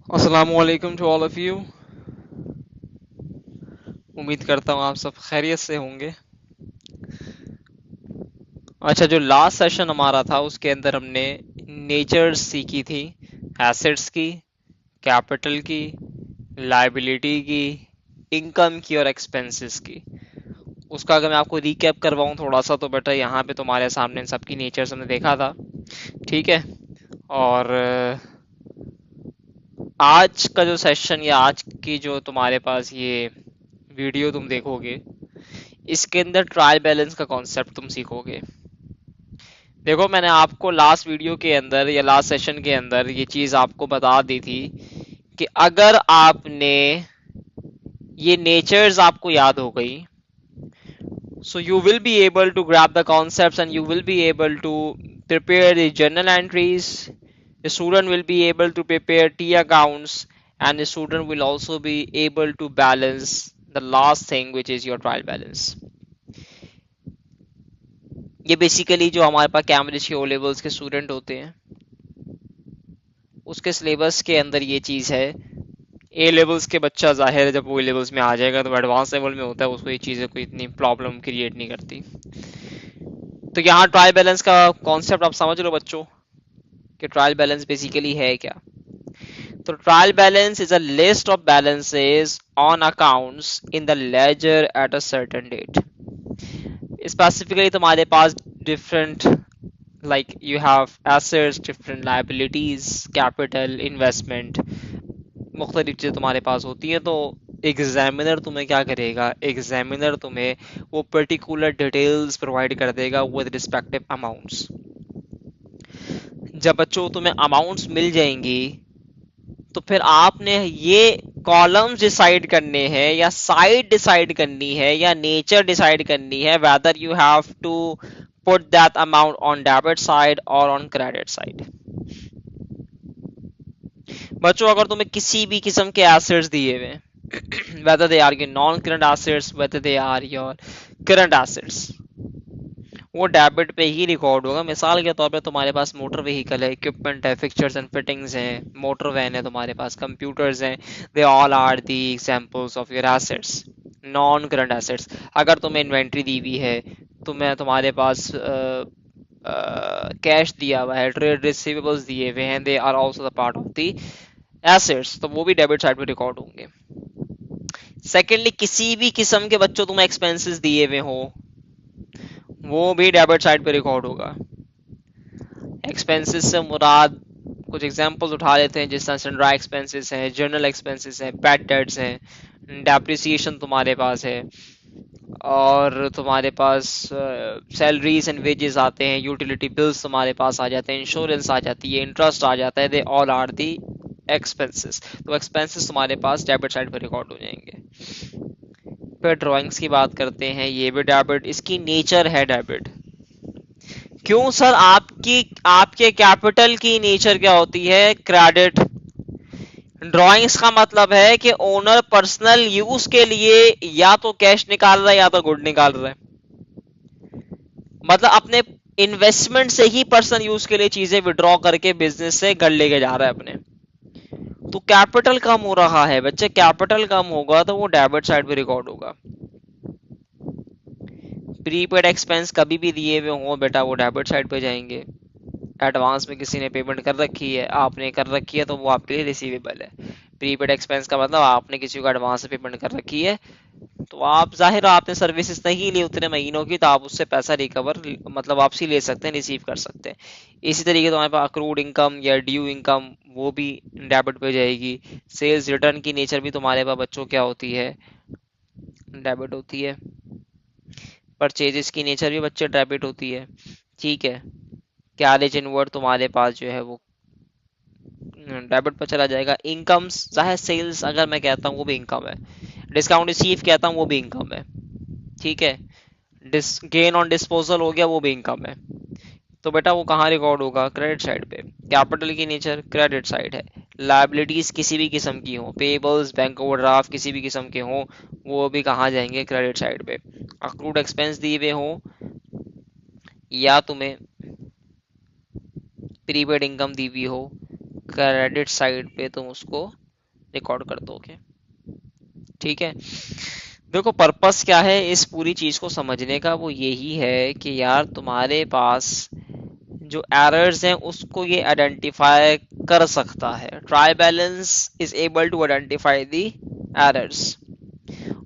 अस्सलामुअलैकुम to all of you. उम्मीद करता हूँ आप सब खैरियत से होंगे। अच्छा, जो लास्ट सेशन हमारा था उसके अंदर हमने नेचर सीखी थी, एसेट्स की, कैपिटल की, लायबिलिटी की, इनकम की और एक्सपेंसेस की। उसका अगर मैं आपको रिकैप करवाऊँ थोड़ा सा, तो बेटा यहाँ पे तुम्हारे सामने इन सबकी नेचर्स हमने देखा था। ठीक है। और आज का जो सेशन या आज की जो तुम्हारे पास ये वीडियो तुम देखोगे, इसके अंदर ट्रायल बैलेंस का कॉन्सेप्ट तुम सीखोगे। देखो, मैंने आपको लास्ट वीडियो के अंदर या लास्ट सेशन के अंदर ये चीज आपको बता दी थी कि अगर आपने ये नेचर्स आपको याद हो गई, so you will be able to grab the concepts and you will be able to prepare the journal entries. The student will be able to prepare T accounts, and the student will also be able to balance the last thing, which is your trial balance. ये basically जो हमारे पास Cambridge के O levels के student होते हैं, उसके syllabus के अंदर ये चीज़ है। ए लेवल्स के बच्चा जाहिर है जब वो ए लेवल्स में आ जाएगा तो एडवांस लेवल में होता है, उसको ये चीज़ें कोई इतनी प्रॉब्लम क्रिएट नहीं करती। तो यहाँ ट्रायल बैलेंस का कॉन्सेप्ट आप समझ लो बच्चों कि ट्रायल बैलेंस बेसिकली है क्या। तो trial balance is a list of balances on accounts in the ledger at a certain date. Specifically तुम्हारे पास different, like you have assets, different liabilities, capital, investment, मुख्तलिफ चीज़ें तुम्हारे पास होती हैं। तो एग्जामिनर तुम्हें क्या करेगा, एग्जामिनर तुम्हें वो पर्टिकुलर डिटेल्स प्रोवाइड कर देगा विद रिस्पेक्टिव अमाउंट्स। जब बच्चों तुम्हें अमाउंट्स मिल जाएंगी तो फिर आपने ये कॉलम्स डिसाइड करने हैं या साइड डिसाइड करनी है या नेचर डिसाइड करनी है, whether you have to put that amount on debit side और ऑन क्रेडिट साइड। बच्चों, अगर तुम्हें किसी भी किस्म के एसेट्स दिए हुए, whether they are your non current assets, whether they are your current assets, वो डेबिट पे ही रिकॉर्ड होगा। मिसाल के तौर पे तुम्हारे पास मोटर व्हीकल है, इक्विपमेंट है, फिक्चर्स एंड फिटिंग्स हैं, मोटर वैन है, तुम्हारे पास कंप्यूटर्स हैं, they all are the examples of your assets, non current assets. अगर तुम्हें इन्वेंट्री दी हुई है, तुम्हारे पास कैश दिया हुआ है, ट्रेड रिसीवेबल्स दिए हुए हैं, they are also the part of the assets, तो वो भी डेबिट साइड पे रिकॉर्ड होंगे। सेकेंडली, किसी भी किस्म के बच्चों तुम्हें एक्सपेंसेस दिए हुए हो, वो भी डेबिट साइड पे रिकॉर्ड होगा। एक्सपेंसेस से मुराद कुछ एग्जांपल्स उठा लेते हैं, जिस तरह सन्ड्राई एक्सपेंसेस हैं, जर्नल एक्सपेंसेस हैं, बैड डेट्स हैं, डेप्रिसिएशन तुम्हारे पास है, और तुम्हारे पास सैलरीज एंड वेजेस आते हैं, यूटिलिटी बिल्स तुम्हारे पास आ जाते हैं, इंश्योरेंस आ जाती है, इंटरेस्ट आ जाता है, they all are the expenses. तो एक्सपेंसेस तुम्हारे पास डेबिट साइड पर रिकॉर्ड हो जाएंगे। फिर ड्राइंग्स की बात करते हैं, ये भी डेबिट, इसकी नेचर है डेबिट। क्यों सर, आपकी आपके कैपिटल की नेचर क्या होती है, क्रेडिट। ड्राइंग्स का मतलब है कि ओनर पर्सनल यूज के लिए या तो कैश निकाल रहा है या तो गुड निकाल रहा है, मतलब अपने इन्वेस्टमेंट से ही पर्सनल यूज के लिए चीजें विड्रॉ करके बिजनेस से घर लेके जा रहा है अपने। तो कैपिटल कम हो रहा है बच्चे, कैपिटल कम होगा तो वो डेबिट साइड पे रिकॉर्ड होगा। प्रीपेड एक्सपेंस कभी भी दिए हुए हों बेटा, वो डेबिट साइड पे जाएंगे। एडवांस में किसी ने पेमेंट कर रखी है, आपने कर रखी है, तो वो आपके लिए रिसीवेबल है। प्रीपेड एक्सपेंस का मतलब आपने किसी को एडवांस में पेमेंट कर रखी है, तो आप जाहिर आपने सर्विसेज नहीं ली उतने महीनों की, तो आप उससे पैसा रिकवर मतलब वापसी ले सकते हैं, रिसीव कर सकते हैं। इसी तरीके तुम्हारे पास अक्रूड इनकम या ड्यू इनकम, वो भी डेबिट पे जाएगी। सेल्स रिटर्न की नेचर भी तुम्हारे पास बच्चों क्या होती है, डेबिट होती है। परचेजेस की नेचर भी बच्चे डेबिट होती है। ठीक है। कैरेज इनवर्ड तुम्हारे पास जो है वो डेबिट पर चला जाएगा। इनकम्स चाहे सेल्स अगर मैं कहता हूँ वो भी इनकम है, डिस्काउंट रिसीव कहता हूँ वो भी इनकम है। ठीक है। गेन ऑन डिस्पोजल हो गया, वो भी इनकम है। तो बेटा वो कहाँ रिकॉर्ड होगा, क्रेडिट साइड पे। कैपिटल की नेचर क्रेडिट साइड है। लाइबिलिटीज किसी भी किस्म की हो, पेबल्स, बैंक ओवरड्राफ्ट किसी भी किस्म के हो, वो भी कहाँ जाएंगे, क्रेडिट साइड पे। अक्रूड एक्सपेंस दिए हुए हो या तुम्हें प्रीपेड इनकम दी हुई हो, क्रेडिट साइड पे तुम उसको रिकॉर्ड कर दोगे। ठीक है, देखो पर्पस क्या है इस पूरी चीज को समझने का, वो यही है कि यार तुम्हारे पास जो एरर्स हैं उसको ये आइडेंटिफाई कर सकता है। Trial balance is able to identify the errors,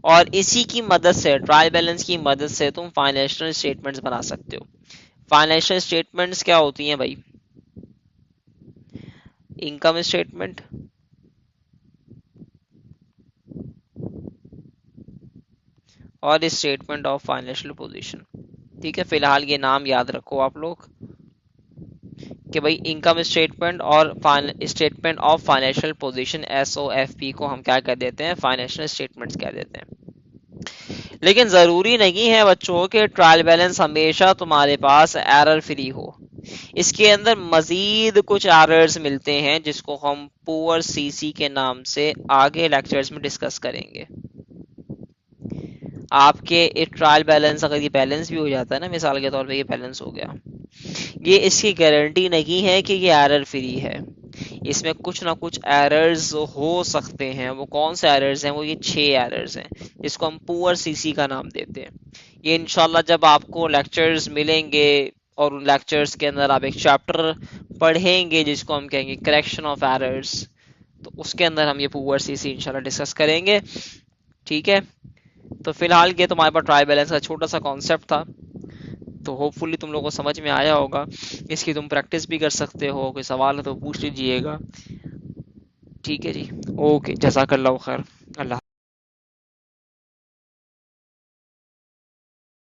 और इसी की मदद से, ट्रायल बैलेंस की मदद से तुम फाइनेंशियल स्टेटमेंट्स बना सकते हो। फाइनेंशियल स्टेटमेंट्स क्या होती हैं भाई? इनकम स्टेटमेंट, और स्टेटमेंट ऑफ फाइनेंशियल पोजीशन। ठीक है, फिलहाल ये नाम याद रखो आप लोग कि भाई इनकम स्टेटमेंट और statement of financial position, SOFP को हम क्या कह देते हैं? फाइनेंशियल स्टेटमेंट्स कह देते हैं। लेकिन जरूरी नहीं है बच्चों के ट्रायल बैलेंस हमेशा तुम्हारे पास एरर फ्री हो। इसके अंदर मजीद कुछ एरर्स मिलते हैं जिसको हम पुअर CC के नाम से आगे लेक्चर्स में डिस्कस करेंगे। आपके एक ट्रायल बैलेंस अगर ये बैलेंस भी हो जाता है ना, मिसाल के तौर पे ये बैलेंस हो गया, ये इसकी गारंटी नहीं है कि ये एरर फ्री है। इसमें कुछ ना कुछ एरर्स हो सकते हैं। वो कौन से एरर्स हैं? वो ये 6 एरर्स हैं जिसको हम पुअर CC का नाम देते हैं। ये इंशाल्लाह जब आपको लेक्चर्स मिलेंगे और उन लेक्चर्स के अंदर आप एक चैप्टर पढ़ेंगे जिसको हम कहेंगे करेक्शन ऑफ एरर्स, तो उसके अंदर हम ये पुअर CC इंशाल्लाह डिस्कस करेंगे। ठीक है, तो फिलहाल ये तुम्हारे पास ट्रायल बैलेंस का छोटा सा कॉन्सेप्ट था, तो होपफुली तुम लोगों को समझ में आया होगा। इसकी तुम प्रैक्टिस भी कर सकते हो, कोई सवाल है तो पूछ लीजिएगा। ठीक है जी, ओके, जज़ाकल्लाह खैर, अल्लाह।